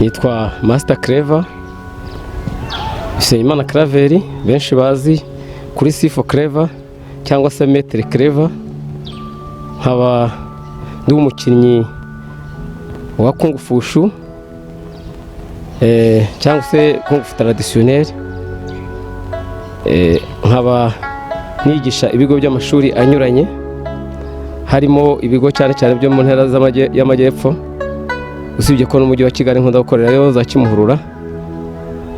Yitwa Master Clever Biseyimana Claver, benshi bazi kuri Sifo Clever cyangwa se Maître Clever. Nkaba ndi umukinnyi wa Kung Fu Shu cyangwa se Kung Fu traditionnel. Nkaba nigisha ibigo by'amashuri anyuranye, harimo ibigo cyane cyane byo mu ntera y'amajyepfo, usibye ko n'umujyi wa Kigali nkunda gukorerayo za Kimuhurura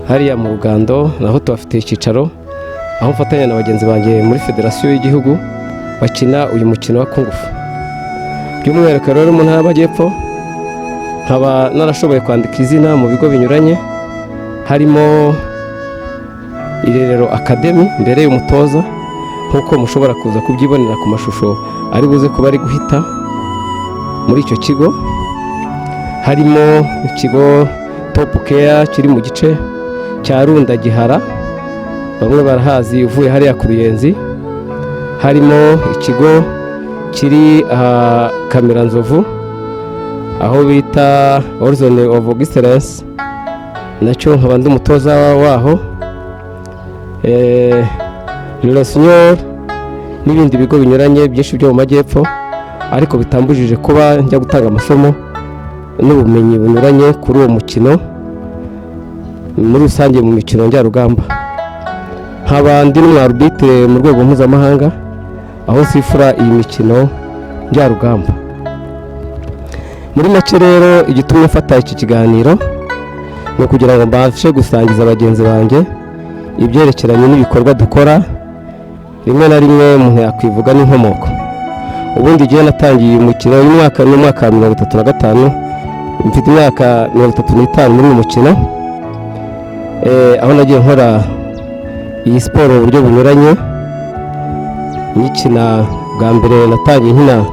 hariya mu Rugando, naho tubafite icyicaro aho mfatanya na bagenzi banjye muri Federasiyo y'Igihugu bakina uyu mukino wa Kung Fu. By'umwihariko rero mu ntara y'amajyepfo nkaba narashoboye kwandika izina mu bigo binyuranye, harimo Irerero Academy mbere y'umutoza, nkuko mushobora kuza kubyibonera ku mashusho ari buze kuba ari guhita muri icyo kigo. Harimo ikigo Top Care kiri mu gice cya Runda Gihara, bamwe barahazi uvuye hariya ku Ruyenzi. Harimo ikigo kiri Kamera Nzovu aho bita Horizon of Excellence, nacyo nkaba ndi umutoza waho. Relation n'ibindi bigo binyuranye byinshi byo mu majyepfo, ariko bitambujije kuba njya gutanga amasomo n'ubumenyi bunyuranye kuri uwo mukino muri rusange mu mikino njyarugamba. Nkaba ndi n'umwarbitre mu rwego mpuzamahanga aho sifura iyi mikino njyarugamba. Muri make rero igitumye mfata iki kiganiro ni ukugira ngo mbashe gusangiza abagenzi banjye ibyerekeranye n'ibikorwa dukora. Rimwe na rimwe umuntu yakwivuga n'inkomoko. Ubundi igihe natangiye umukino w'umwaka wa 35, mfite imyaka 35 muri uyu mukino, aho nagiye nkora iyi siporo mu buryo bunyuranye. Nyikina bwa mbere natangiye nkina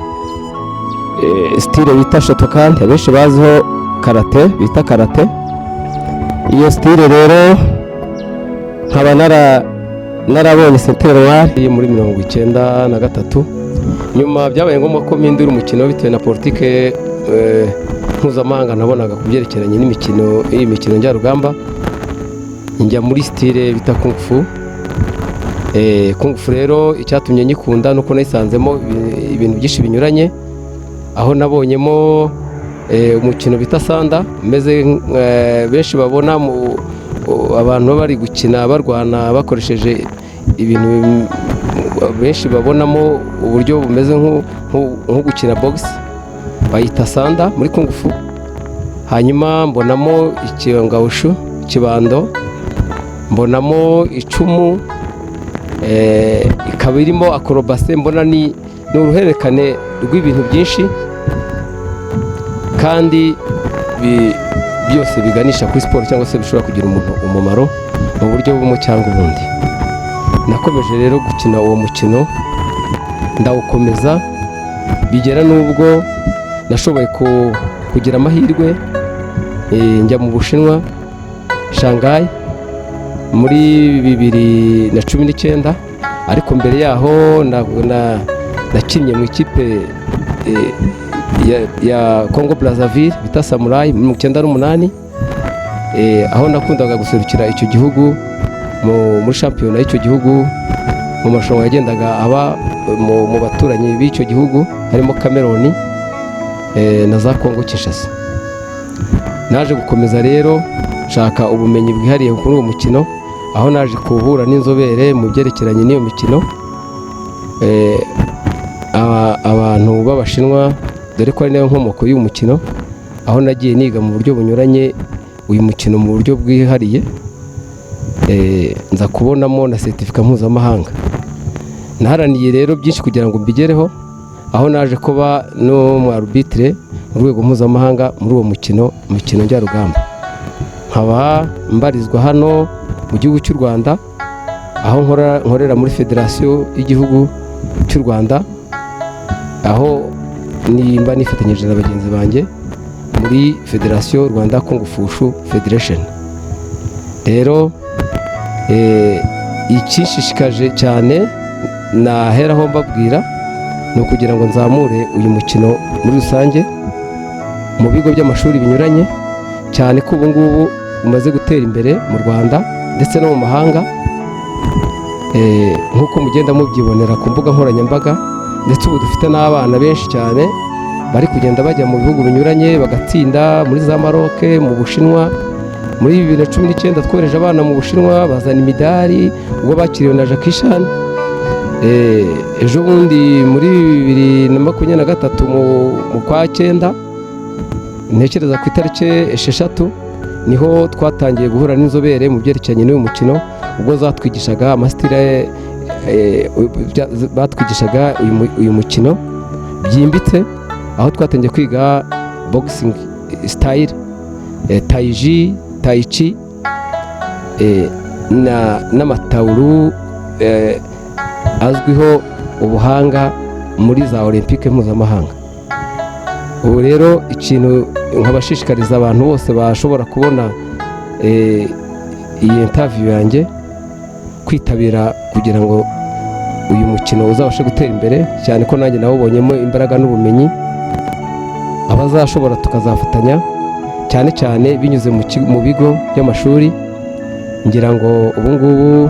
style bita Shotokan, abenshi baziho karate, bita karate. Iyo style rero nkaba narabonye ceinture noire muri 1993. Nyuma byabaye ngombwa ko mpindura umukino bitewe na politike mpuzamahanga nabonaga kubyerekeranye n'imikino, iyi mikino njyarugamba. Njya muri style bita Kung Fu. Kung Fu rero icyatumye nyikunda nuko nayisanzemo ibintu byinshi binyuranye, aho nabonyemo umukino bita Sanda, meze benshi babona abantu bari gukina barwana bakoresheje ibintu benshi babonamo uburyo bumeze nko gukina box, bayita Sanda muri Kung Fu. Hanyuma mbonamo ikiyongaushu, ikibando, mbonamo icumu, ikaba irimo akorobase. Mbona ni uruhererekane rw'ibintu byinshi kandi byose biganisha kuri siporo cyangwa se bishobora kugira umuntu umumaro mu buryo bumwe cyangwa ubundi. Nakomeje rero gukina uwo mukino, ndawukomeza bigera n'ubwo nashoboye kugira amahirwe njya mu Bushinwa, Shanghai muri 2019. Ariko mbere yaho nakinnye mu ikipe ya Congo Brazzaville bita Samurai mu 1998, aho nakundaga guserukira icyo gihugu muri shampiyona y'icyo gihugu mu marushanwa yagendaga aba mu baturanyi b'icyo gihugu harimo Cameroon na za Congo Kinshasa. Naje gukomeza rero nshaka ubumenyi bwihariye kuri uwo mukino, aho naje kuhura n'inzobere mu byerekeranye n'iyo mikino, abantu b'Abashinwa, dore ko ari nayo nkomoko y'uyu mukino. Aho nagiye niga mu buryo bunyuranye uyu mukino mu buryo bwihariye, nza kubonamo na certificat mpuzamahanga. Naharaniye rero byinshi kugira ngo mbigereho, aho naje kuba n'umwarbitre mu rwego mpuzamahanga muri uwo mukino njyarugamba. Nkaba mbarizwa hano mu gihugu cy'u Rwanda, aho nkorera muri Federasiyo y'Igihugu cy'u Rwanda, aho nimba nifatanyije na bagenzi banjye muri Federasiyo Rwanda Kung Fu Shu Federation. Rero ikishishikaje cyane naheraho mbabwira ni ukugira ngo nzamure uyu mukino muri rusange, mu bigo by'amashuri binyuranye, cyane ko ubu ngubu umaze gutera imbere mu Rwanda ndetse no mu mahanga, nk'uko mugenda mubyibonera ku mbuga nkoranyambaga, ndetse ubu dufite n'abana benshi cyane bari kugenda bajya mu bihugu binyuranye bagatsinda muri za Maroc, mu Bushinwa. Muri 2019 twohereje abana mu Bushinwa bazana imidari ubwo bakiriwe na Jackie Chan. Ejo bundi muri 2023 mu kwa 9, ntekereza ku itariki 6 niho twatangiye guhura n'inzobere mu byerekeranye n'uyu mukino, ubwo zatwigishaga amasitire, batwigishaga uyu mukino byimbitse, aho twatangiye kwiga boxing style, taiji, taichi, n'amatauru azwiho ubuhanga muri za olympique mpuzamahanga. Ubu rero ikintu nkabashishikariza abantu bose bashobora kubona iyi interview yanjye kwitabira, kugira ngo uyu mukino uzabashe gutera imbere, cyane ko nanjye nawubonyemo imbaraga n'ubumenyi. Abazashobora tukazafatanya, cyane cyane binyuze mu bigo by'amashuri. Ngira ngo ubu ngubu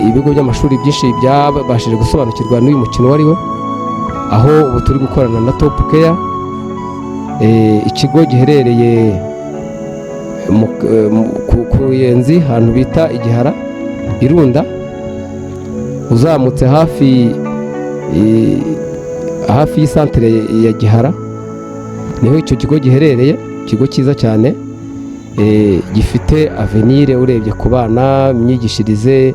ibigo by'amashuri byinshi byabashije gusobanukirwa n'uyu mukino wari we, aho ubu turi gukorana na Top Care, ikigo giherereye ku Ruyenzi, ahantu bita Igihara Irunda, uzamutse hafi y'isantere ya Gihara, niho icyo kigo giherereye. Ikigo cyiza cyane, gifite avenir urebye ku bana, imyigishirize,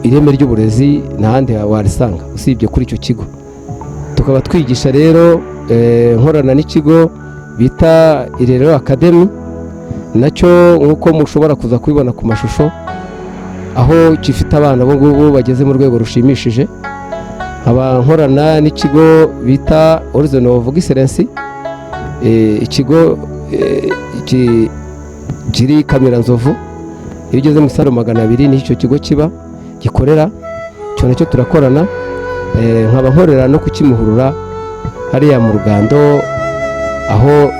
ireme ry'uburezi n'ahandi warisanga usibye kuri icyo kigo. Tukaba twigisha rero nkorana n'ikigo bita Irerero Academy, nacyo nk'uko mushobora kuza kubibona ku mashusho, aho gifite abana bo ngubu bageze mu rwego rushimishije. Nkaba nkorana n'ikigo bita Horizon of Excellence, ikigo kiri Kamiranzovu. Iyo ugeze mu Saro 200 ni icyo kigo kiba gikorera, cyo nacyo turakorana. Nkaba nkorera no kukimuhurura hariya mu Rugando, aho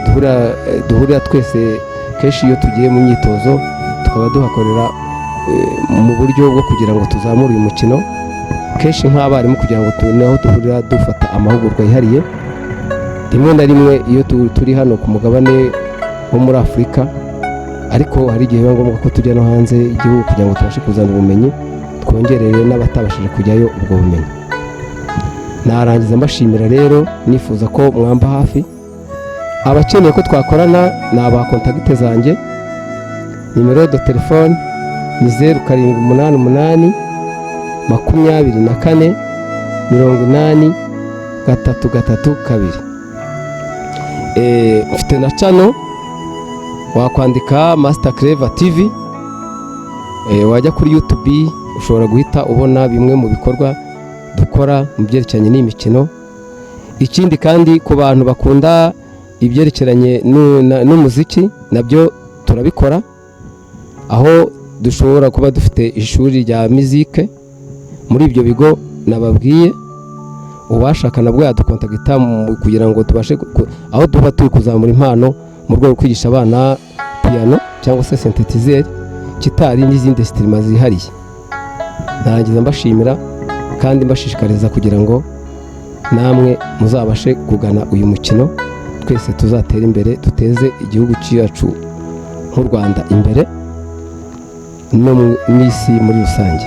duhurira twese kenshi iyo tugiye mu myitozo, tukaba duhakorera mu buryo bwo kugira ngo tuzamure uyu mukino, kenshi nk'abarimu, kugira ngo naho duhurira dufata amahugurwa yihariye. Rimwe na rimwe iyo turi hano ku mugabane wo muri Afurika, ariko hari igihe biba ngombwa ko tujya no hanze igihugu kugira ngo tubashe kuzana ubumenyi, twongerere n'abatabashije kujyayo ubwo bumenyi. Narangiza mbashimira rero, nifuza ko mwamba hafi. Abakeneye ko twakorana ni aba kontakite zanjye. Nimero de telefone ni 0788 24 80 332. Mfite na channel, wakwandika Master Clever TV, wajya kuri YouTube ushobora guhita ubona bimwe mu bikorwa dukora mu byerekeranye n'imikino. Ikindi kandi ku bantu bakunda ibyerekeranye n'umuziki, nabyo turabikora, aho dushobora kuba dufite ishuri rya musique muri ibyo bigo nababwiye. Ubashaka nabwo yadukontakita kugira ngo tubashe aho duba turi kuzamura impano mu rwego rwo kwigisha abana piano cyangwa se synthesizer, gitari n'izindi instruments zihariye. Narangiza mbashimira kandi mbashishikariza kugira ngo namwe muzabashe kugana uyu mukino, twese tuzatera imbere, duteze igihugu cyacu nk'u Rwanda imbere no mu isi muri rusange.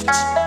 Thank you.